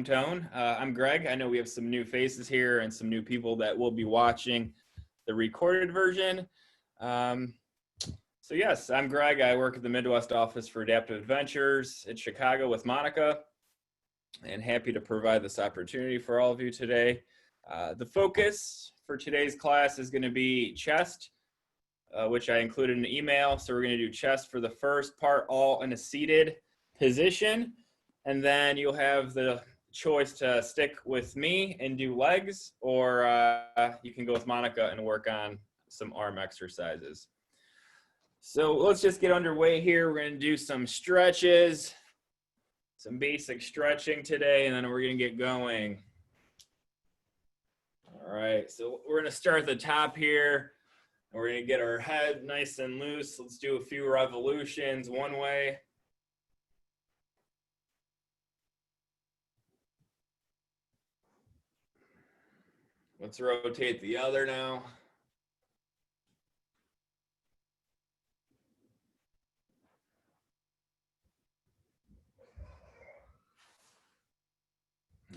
tone. I'm Greg. I know we have some new faces here and some new people that will be watching the recorded version. So yes, I'm Greg. I work at the Midwest office for Adaptive Adventures in Chicago with Monica, and happy to provide this opportunity for all of you today. The focus for today's class is going to be chest, which I included in the email. So we're going to do chest for the first part, all in a seated position. And then you'll have the choice to stick with me and do legs, or you can go with Monica and work on some arm exercises. So let's just get underway here. We're going to do some stretches, some basic stretching today, and then we're going to get going. All right, so we're going to start at the top here. We're going to get our head nice and loose. Let's do a few revolutions one way. Let's rotate the other now.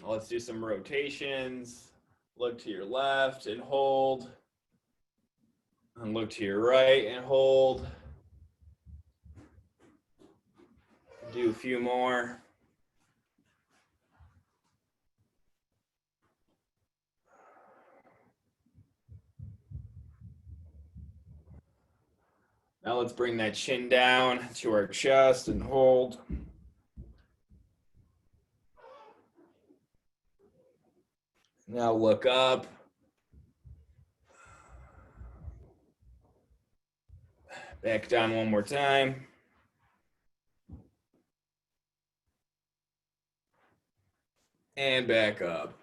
Let's do some rotations. Look to your left and hold. And look to your right and hold. Do a few more. Now let's bring that chin down to our chest and hold. Now look up. Back down one more time. And back up.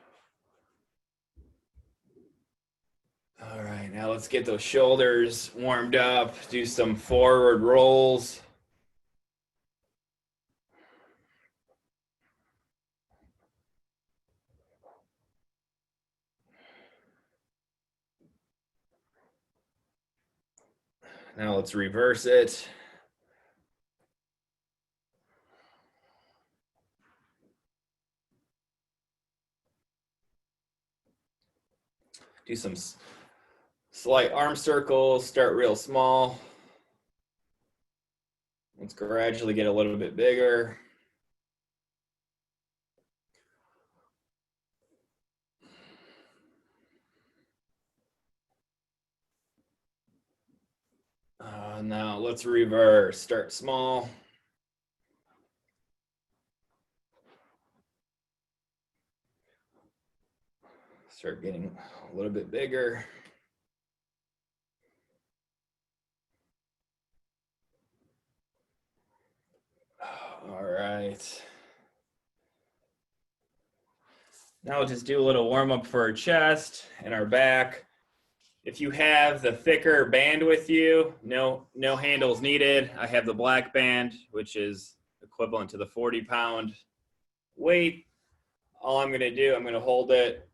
All right, now let's get those shoulders warmed up. Do some forward rolls. Now let's reverse it. Do some slight arm circles, start real small. Let's gradually get a little bit bigger. Now let's reverse, start small. Start getting a little bit bigger. All right. Now we'll just do a little warm up for our chest and our back. If you have the thicker band with you, no handles needed. I have the black band, which is equivalent to the 40-pound weight. All I'm going to do, I'm going to hold it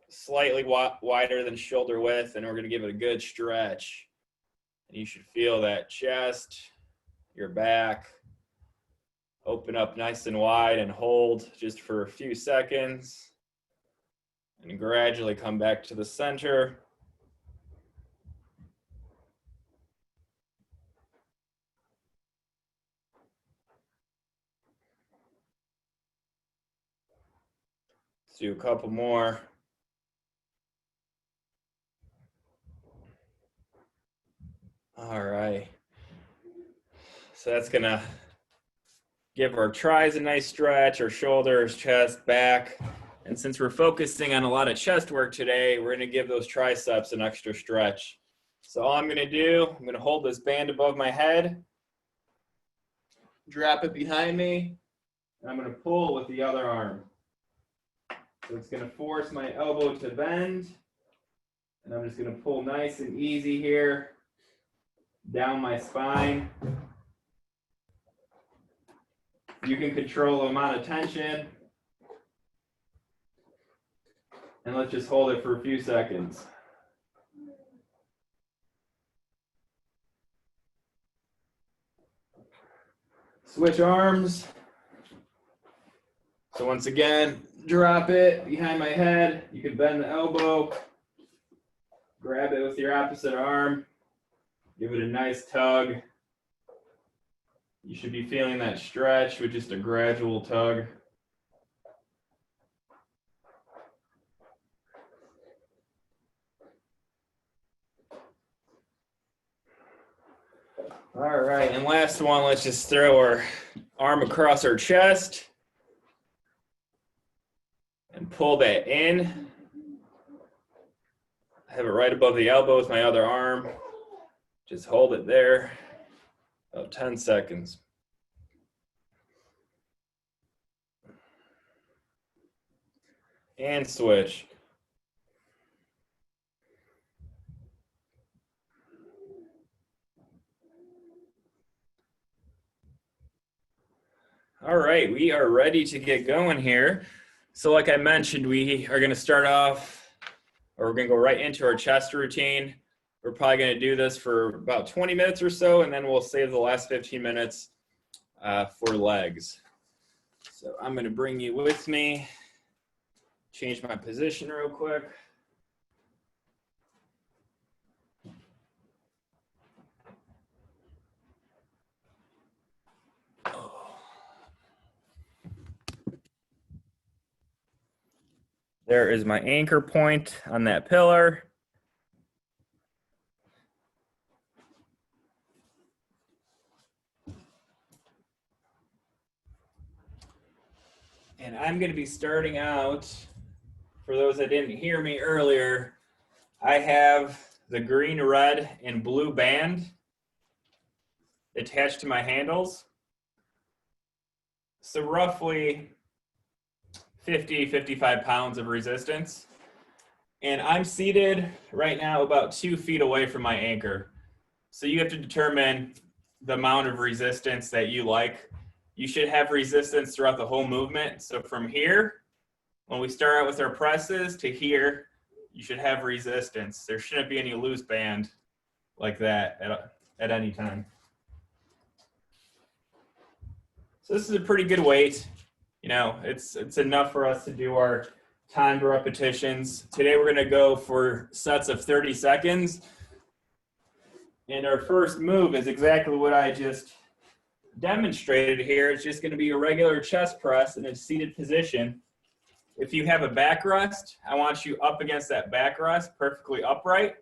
slightly wider than shoulder width, and we're going to give it a good stretch. And you should feel that chest, your back, open up nice and wide and hold just for a few seconds. And gradually come back to the center. Let's do a couple more. All right. So that's gonna give our tris a nice stretch, our shoulders, chest, back. And since we're focusing on a lot of chest work today, we're gonna give those triceps an extra stretch. So all I'm gonna do, I'm gonna hold this band above my head, drop it behind me, and I'm gonna pull with the other arm. So it's gonna force my elbow to bend, and I'm just gonna pull nice and easy here, down my spine. You can control the amount of tension. And let's just hold it for a few seconds. Switch arms. So once again, drop it behind my head. You can bend the elbow, grab it with your opposite arm, give it a nice tug. You should be feeling that stretch with just a gradual tug. All right, and last one, let's just throw our arm across our chest and pull that in. I have it right above the elbow with my other arm. Just hold it there, about 10 seconds. And switch. All right, we are ready to get going here. So like I mentioned, we are going to start off, or we're going to go right into our chest routine. We're probably going to do this for about 20 minutes or so, and then we'll save the last 15 minutes for legs. So I'm going to bring you with me, change my position real quick. There is my anchor point on that pillar. And I'm going to be starting out, for those that didn't hear me earlier, I have the green, red, and blue band attached to my handles. So roughly 50, 55 pounds of resistance. And I'm seated right now about 2 feet away from my anchor. So you have to determine the amount of resistance that you like. You should have resistance throughout the whole movement. So from here, when we start out with our presses, to here, you should have resistance. There shouldn't be any loose band like that at any time. So this is a pretty good weight. You know, it's enough for us to do our timed repetitions. Today we're going to go for sets of 30 seconds. And our first move is exactly what I just demonstrated here. It's just going to be a regular chest press in a seated position. If you have a backrest, I want you up against that backrest, perfectly upright.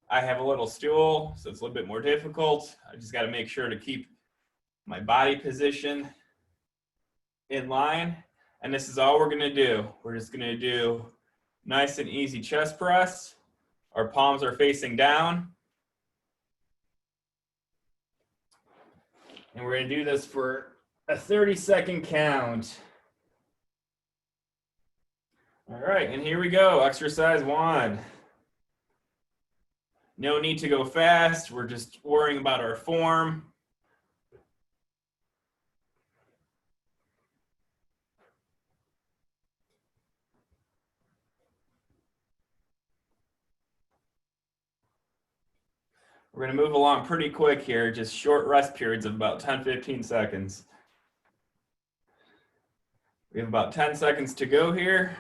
I have a little stool, so it's a little bit more difficult. I just got to make sure to keep my body position in line. And this is all we're going to do. We're just going to do nice and easy chest press. Our palms are facing down. And we're going to do this for a 30-second count. All right, and here we go. Exercise 1. No need to go fast. We're just worrying about our form. We're going to move along pretty quick here, just short rest periods of about 10-15 seconds. We have about 10 seconds to go here.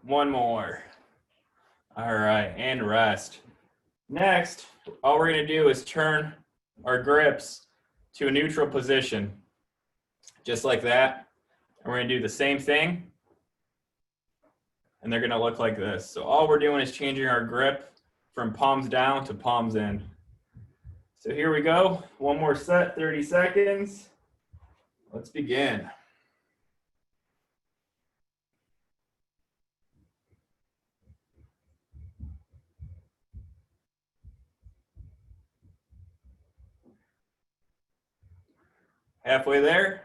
One more. All right, and rest. Next, all we're going to do is turn our grips to a neutral position, just like that. And we're going to do the same thing. And they're going to look like this. So all we're doing is changing our grip from palms down to palms in. So here we go. One more set, 30 seconds. Let's begin. Halfway there.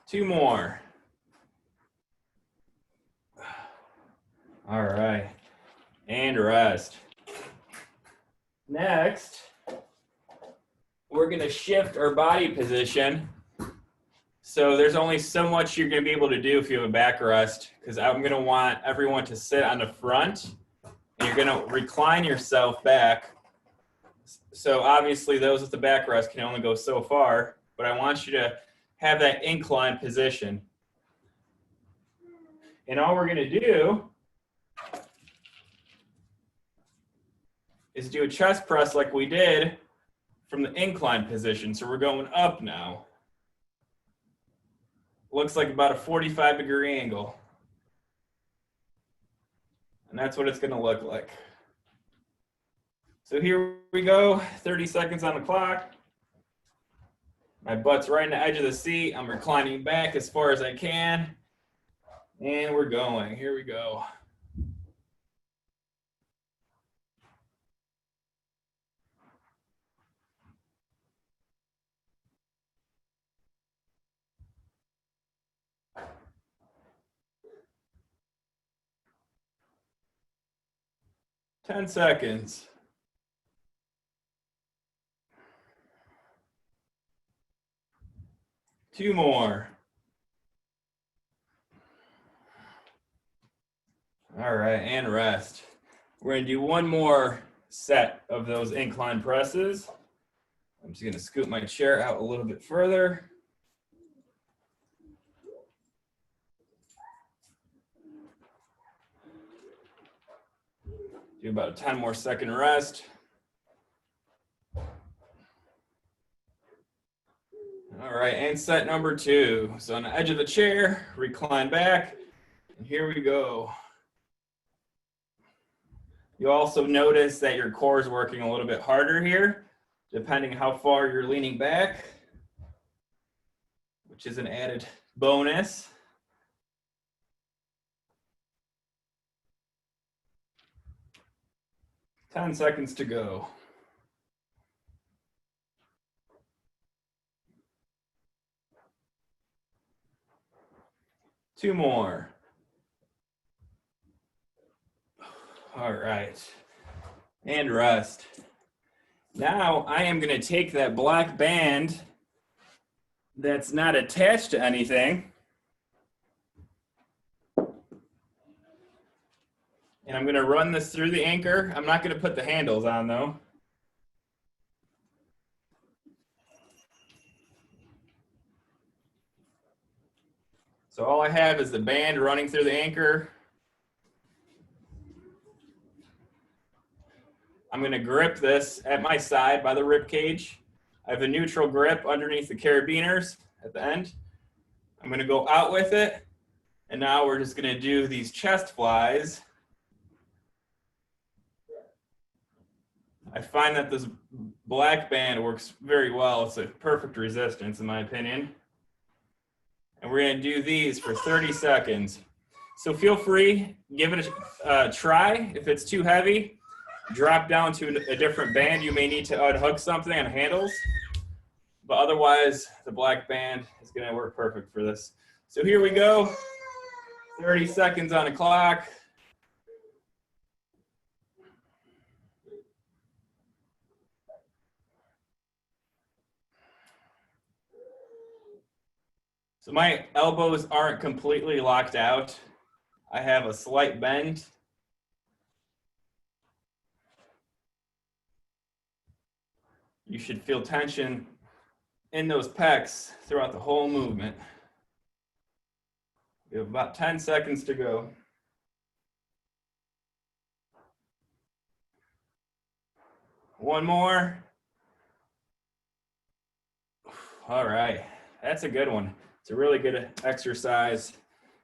Two more. All right, and rest. Next, we're gonna shift our body position. So there's only so much you're going to be able to do if you have a backrest, because I'm going to want everyone to sit on the front, and you're going to recline yourself back. So obviously those with the backrest can only go so far, but I want you to have that incline position. And all we're going to do is do a chest press like we did from the incline position. So we're going up now. Looks like about a 45-degree angle. And that's what it's going to look like. So here we go, 30 seconds on the clock. My butt's right on the edge of the seat. I'm reclining back as far as I can. And we're going. Here we go. Ten seconds. Two more. All right, and rest. We're going to do one more set of those incline presses. I'm just going to scoot my chair out a little bit further. Do about a 10 more second rest. All right, and set number 2. So on the edge of the chair, recline back, and here we go. You also notice that your core is working a little bit harder here, depending how far you're leaning back, which is an added bonus. Ten seconds to go. Two more. All right, and rest. Now I am going to take that black band that's not attached to anything, and I'm going to run this through the anchor. I'm not going to put the handles on though. So all I have is the band running through the anchor. I'm going to grip this at my side by the rib cage. I have a neutral grip underneath the carabiners at the end. I'm going to go out with it. And now we're just going to do these chest flies. I find that this black band works very well. It's a perfect resistance in my opinion. And we're going to do these for 30 seconds. So feel free, give it a try. If it's too heavy, drop down to a different band. You may need to unhook something on handles, but otherwise the black band is going to work perfect for this. So here we go, 30 seconds on the clock. So my elbows aren't completely locked out. I have a slight bend. You should feel tension in those pecs throughout the whole movement. We have about 10 seconds to go. One more. All right, that's a good one. It's a really good exercise.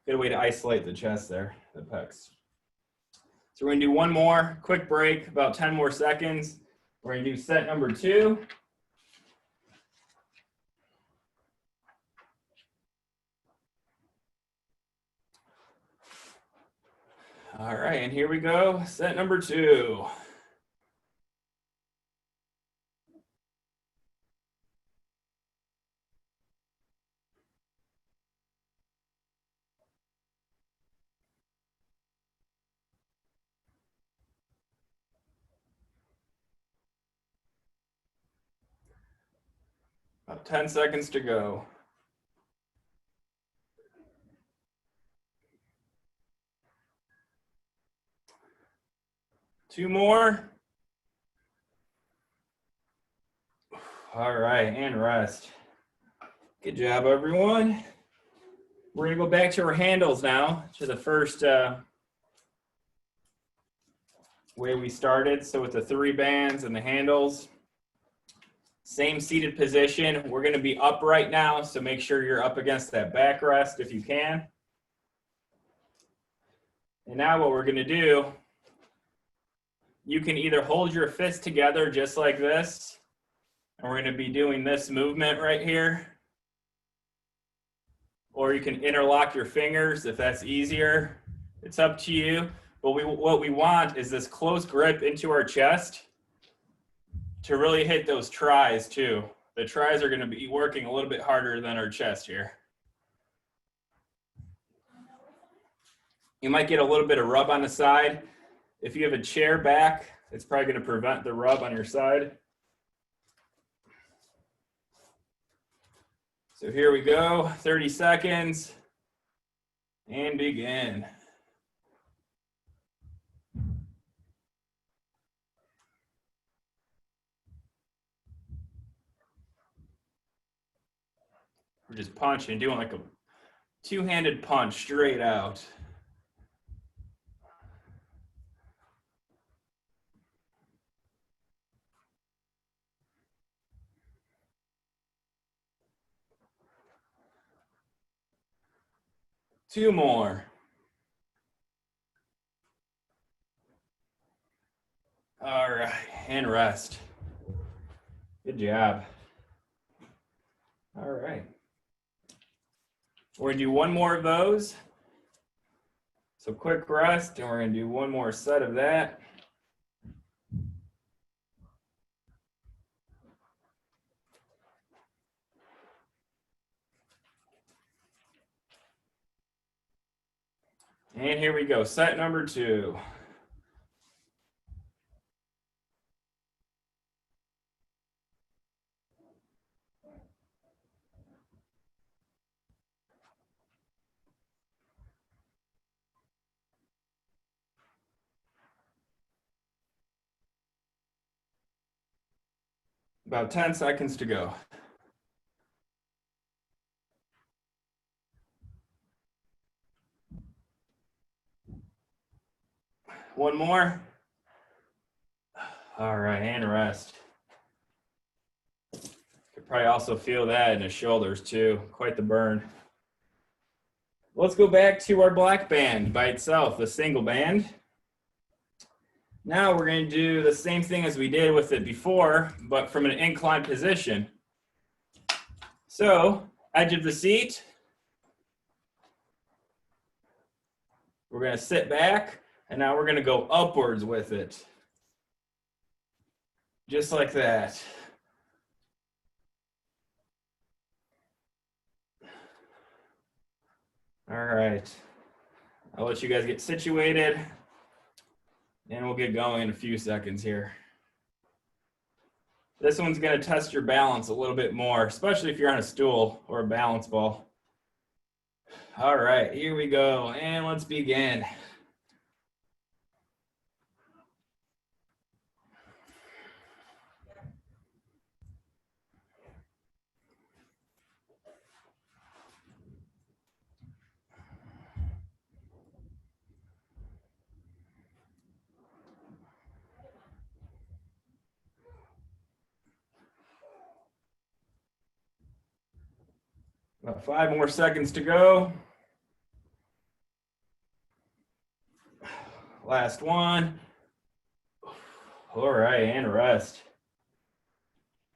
Good way to isolate the chest there, the pecs. So we're gonna do one more quick break, about 10 more seconds. We're gonna do set number 2. All right, and here we go, set number 2. About 10 seconds to go. 2 more. All right, and rest. Good job, everyone. We're gonna go back to our handles now, to the first way we started. So with the 3 bands and the handles, same seated position. We're gonna be upright now, so make sure you're up against that backrest if you can. And now what we're gonna do, you can either hold your fists together just like this, and we're gonna be doing this movement right here, or you can interlock your fingers if that's easier. It's up to you. But what we want is this close grip into our chest to really hit those tries too. The tries are gonna be working a little bit harder than our chest here. You might get a little bit of rub on the side. If you have a chair back, it's probably gonna prevent the rub on your side. So here we go, 30 seconds, and begin. We're just punching, doing like a 2-handed punch straight out. Two more. All right, and rest. Good job. All right. We're gonna do 1 more of those. So quick rest, and we're gonna do 1 more set of that. And here we go, set number 2. About 10 seconds to go. One more. All right, and rest. Could probably also feel that in the shoulders too, quite the burn. Let's go back to our black band by itself, the single band. Now we're going to do the same thing as we did with it before, but from an incline position. So, edge of the seat. We're going to sit back, and now we're going to go upwards with it. Just like that. All right. I'll let you guys get situated, and we'll get going in a few seconds here. This one's going to test your balance a little bit more, especially if you're on a stool or a balance ball. All right, here we go, and let's begin. About 5 more seconds to go. Last one. All right, and rest.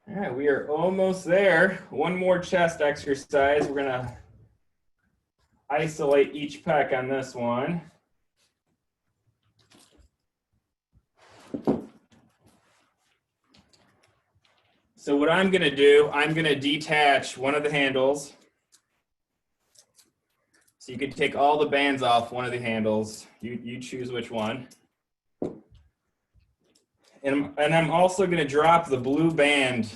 All right, we are almost there. One more chest exercise. We're gonna isolate each pec on this one. So what I'm gonna do, I'm gonna detach one of the handles. So you can take all the bands off one of the handles. You choose which one. And I'm also going to drop the blue band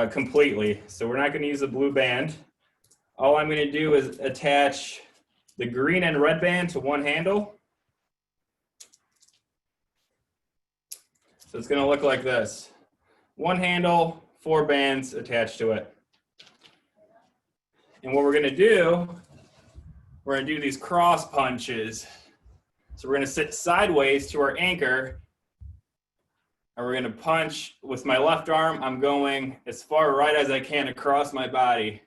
completely. So we're not going to use the blue band. All I'm going to do is attach the green and red band to one handle. So it's going to look like this. One handle, 4 bands attached to it. And what we're going to do, we're going to do these cross punches. So we're going to sit sideways to our anchor, and we're going to punch with my left arm. I'm going as far right as I can across my body.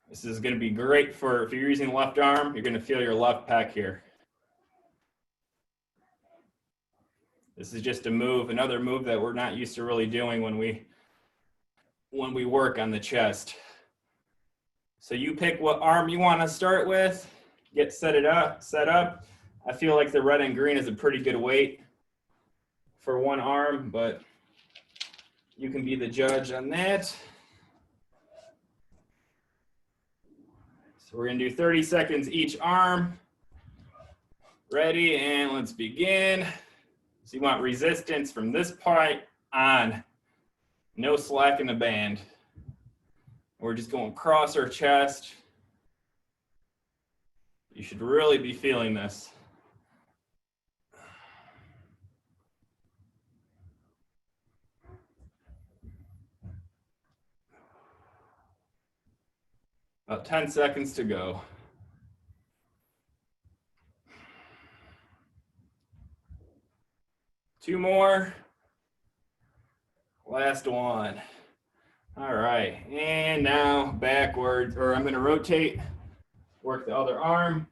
This is going to be great for, if you're using the left arm, you're going to feel your left pec here. This is just a move, another move that we're not used to really doing when we work on the chest. So you pick what arm you want to start with, get set up. I feel like the red and green is a pretty good weight for one arm, but you can be the judge on that. So we're going to do 30 seconds each arm. Ready, and let's begin. So you want resistance from this point on. No slack in the band. We're just going across our chest. You should really be feeling this. About 10 seconds to go. Two more. Last one. All right, and now backwards, or I'm going to rotate, work the other arm.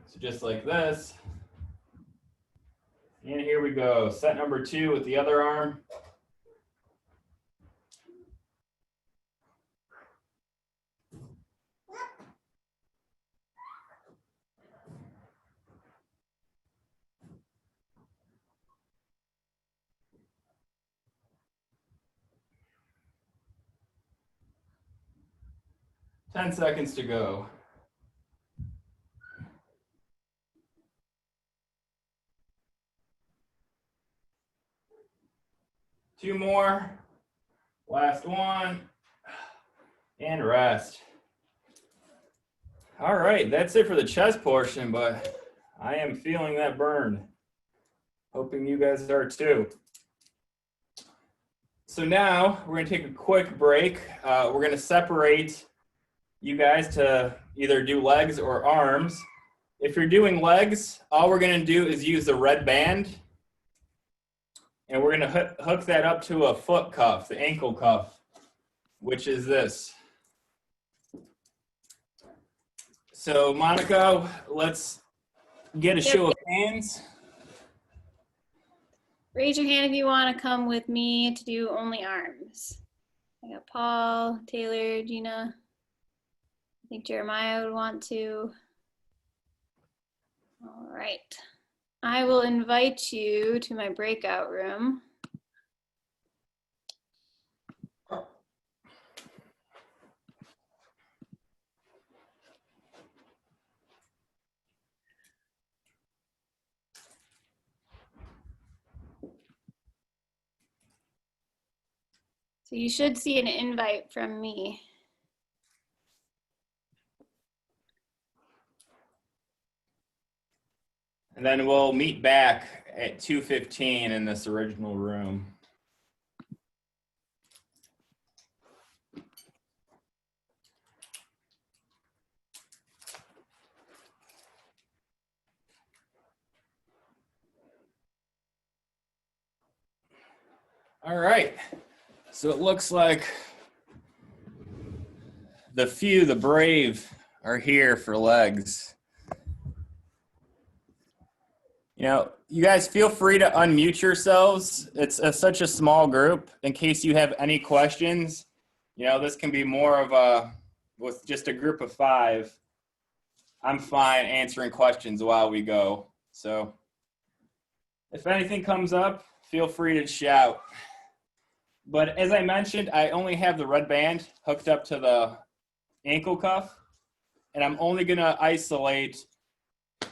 So just like this. And here we go. Set number 2 with the other arm. Ten seconds to go. Two more. Last one. And rest. All right, that's it for the chest portion, but I am feeling that burn. Hoping you guys are too. So now we're going to take a quick break. We're going to separate you guys to either do legs or arms. If you're doing legs, all we're going to do is use the red band, and we're going to hook that up to a foot cuff, the ankle cuff, which is this. So Monica, let's get a show of hands. Raise your hand if you want to come with me to do only arms. I got Paul, Taylor, Gina. I think Jeremiah would want to. All right. I will invite you to my breakout room. So you should see an invite from me. And then we'll meet back at 2:15 in this original room. All right, so it looks like the brave are here for legs. You know, you guys feel free to unmute yourselves. It's such a small group. In case you have any questions, you know, this can be more of with just a group of 5. I'm fine answering questions while we go. So if anything comes up, feel free to shout. But as I mentioned, I only have the red band hooked up to the ankle cuff, and I'm only going to isolate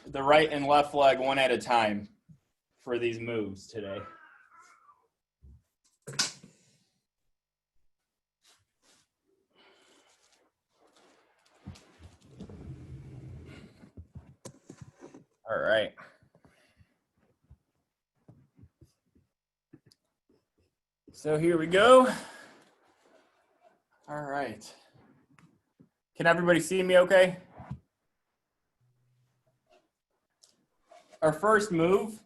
the right and left leg one at a time for these moves today. All All right. So here we go. All right. Can everybody see me okay? Our first move,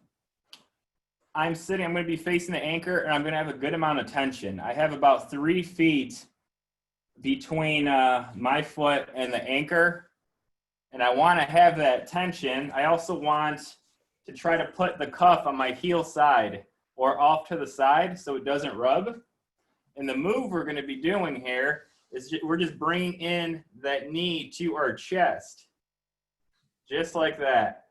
I'm going to be facing the anchor, and I'm going to have a good amount of tension. I have about 3 feet between my foot and the anchor, and I want to have that tension. I also want to try to put the cuff on my heel side or off to the side so it doesn't rub. And the move we're going to be doing here is we're just bringing in that knee to our chest, just like that.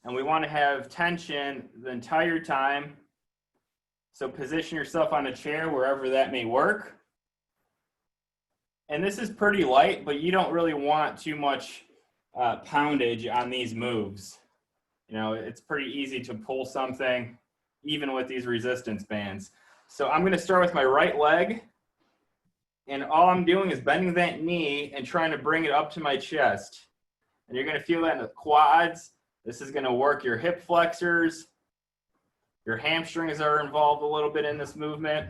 And we want to have tension the entire time. So position yourself on a chair wherever that may work. And this is pretty light, but you don't really want too much poundage on these moves. You know, it's pretty easy to pull something, even with these resistance bands. So I'm going to start with my right leg. And all I'm doing is bending that knee and trying to bring it up to my chest. And you're going to feel that in the quads. This is going to work your hip flexors. Your hamstrings are involved a little bit in this movement.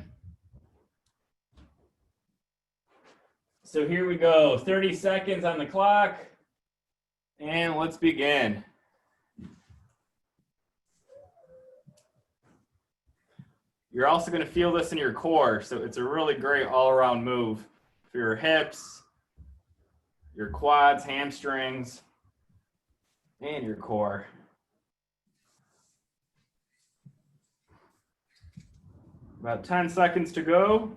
So here we go, 30 seconds on the clock. And let's begin. You're also going to feel this in your core. So it's a really great all-around move for your hips, your quads, hamstrings, and your core. About 10 seconds to go.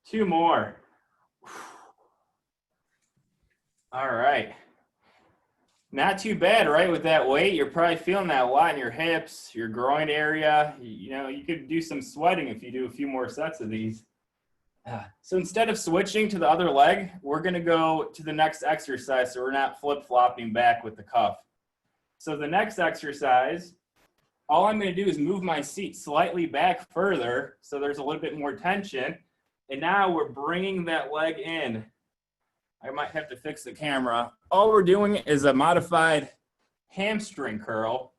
Two more. All right. Not too bad, right? With that weight, you're probably feeling that a lot in your hips, your groin area. You know, you could do some sweating if you do a few more sets of these. So instead of switching to the other leg, we're going to go to the next exercise so we're not flip-flopping back with the cuff. So the next exercise, all I'm going to do is move my seat slightly back further so there's a little bit more tension. And now we're bringing that leg in. I might have to fix the camera. All we're doing is a modified hamstring curl.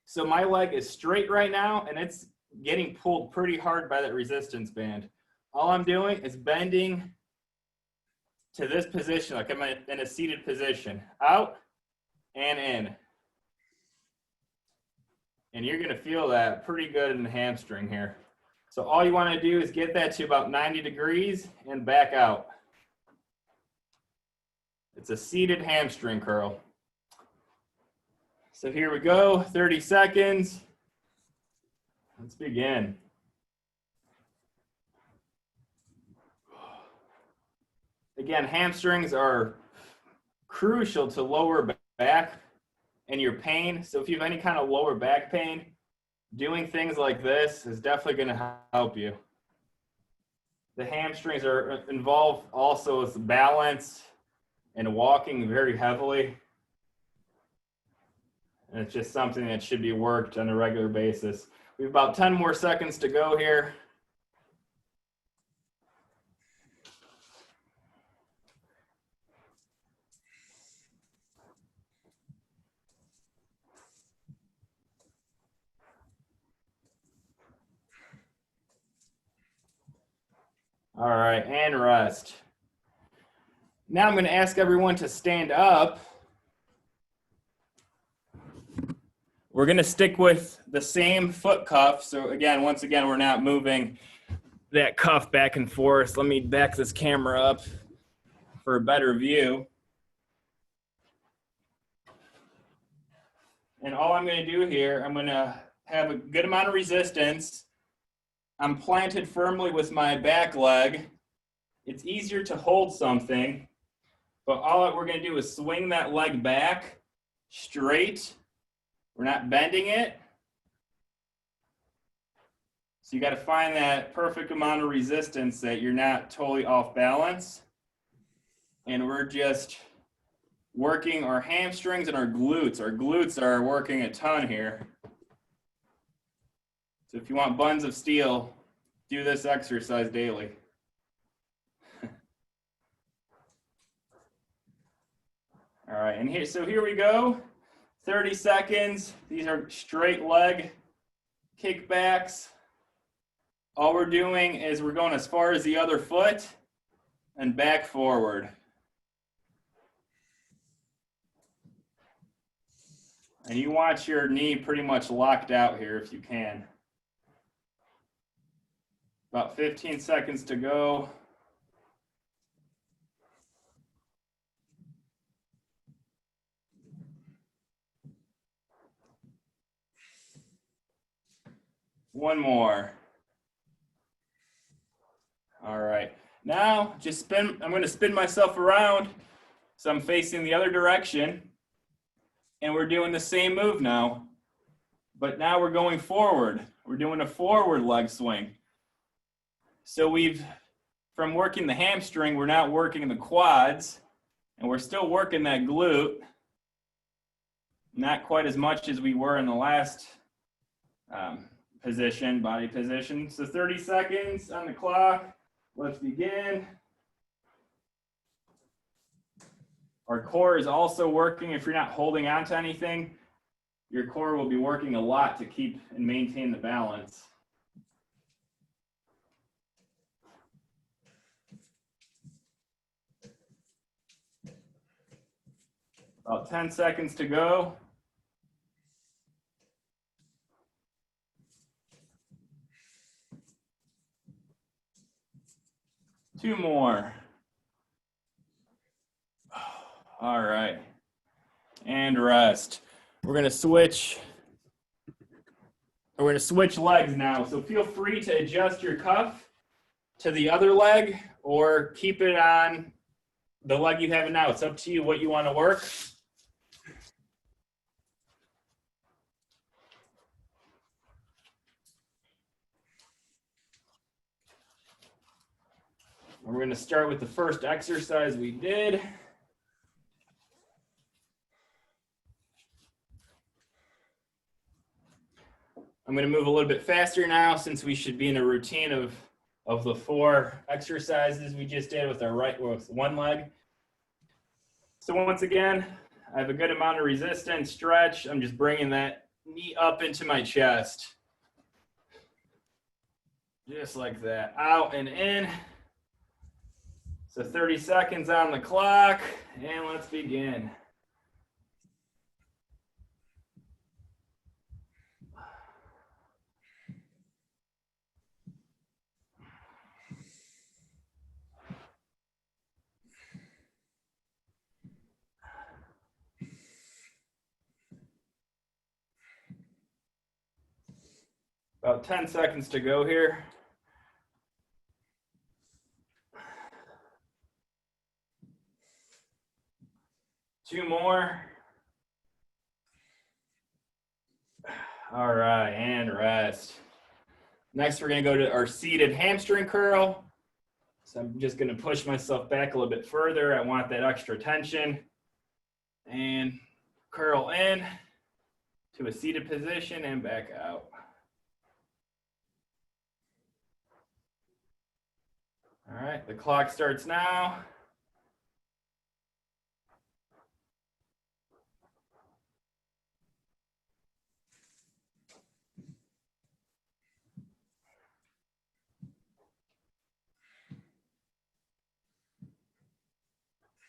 So my leg is straight right now, and it's getting pulled pretty hard by that resistance band. All I'm doing is bending to this position, like I'm in a seated position. Out and in. And you're going to feel that pretty good in the hamstring here. So all you want to do is get that to about 90 degrees and back out. It's a seated hamstring curl. So here we go, 30 seconds. Let's begin. Again, hamstrings are crucial to lower back and your pain. So if you have any kind of lower back pain, doing things like this is definitely going to help you. The hamstrings are involved also with balance and walking very heavily. And it's just something that should be worked on a regular basis. We have about 10 more seconds to go here. All right, and rest. Now I'm going to ask everyone to stand up. We're going to stick with the same foot cuff. So again, once again, we're not moving that cuff back and forth. Let me back this camera up for a better view. And all I'm going to do here, I'm going to have a good amount of resistance. I'm planted firmly with my back leg. It's easier to hold something, but all we're going to do is swing that leg back straight. We're not bending it. So you got to find that perfect amount of resistance that you're not totally off balance. And we're just working our hamstrings and our glutes. Our glutes are working a ton here. So if you want buns of steel, do this exercise daily. All right, and here we go. 30 seconds. These are straight leg kickbacks. All we're doing is we're going as far as the other foot and back forward. And you want your knee pretty much locked out here if you can. About 15 seconds to go. One more. All right. Now just spin. I'm going to spin myself around so I'm facing the other direction. And we're doing the same move now. But now we're going forward. We're doing a forward leg swing. So from working the hamstring, we're not working the quads. And we're still working that glute. Not quite as much as we were in the last body position. So 30 seconds on the clock. Let's begin. Our core is also working. If you're not holding on to anything, your core will be working a lot to keep and maintain the balance. About 10 seconds to go. Two more. All right. And rest. We're going to switch legs now. So feel free to adjust your cuff to the other leg or keep it on the leg you have now. It's up to you what you want to work. We're going to start with the first exercise we did. I'm going to move a little bit faster now since we should be in a routine of the 4 exercises we just did with one leg. So once again, I have a good amount of resistance, stretch. I'm just bringing that knee up into my chest. Just like that, out and in. So 30 seconds on the clock, and let's begin. About 10 seconds to go here. Two more. All right, and rest. Next, we're going to go to our seated hamstring curl. So I'm just going to push myself back a little bit further. I want that extra tension. And curl in to a seated position and back out. All right, the clock starts now.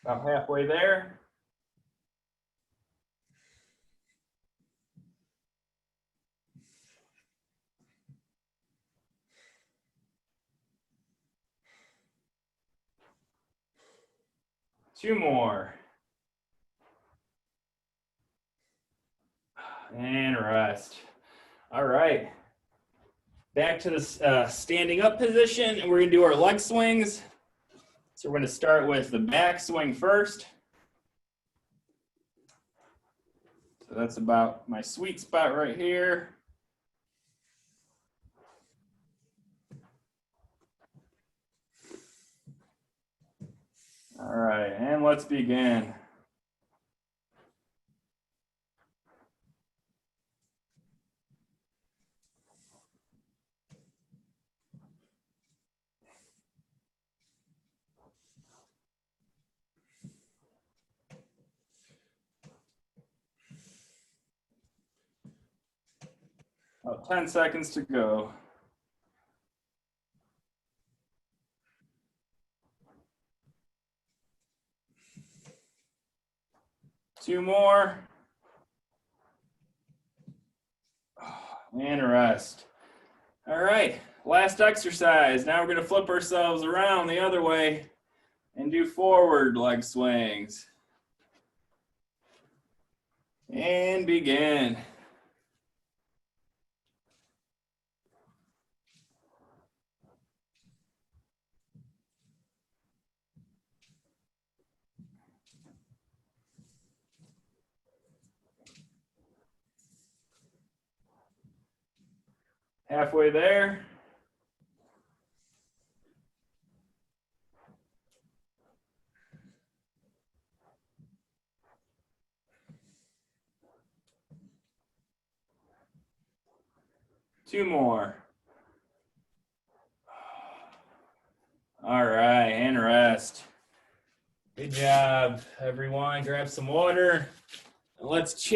About halfway there. Two more. And rest. All right. Back to the standing up position, and we're going to do our leg swings. So we're going to start with the back swing first. So that's about my sweet spot right here. All right, and let's begin. About 10 seconds to go. Two more. And rest. All right, last exercise. Now we're going to flip ourselves around the other way and do forward leg swings. And begin. Halfway there. Two more. All right, and rest. Good job, everyone. Grab some water. Let's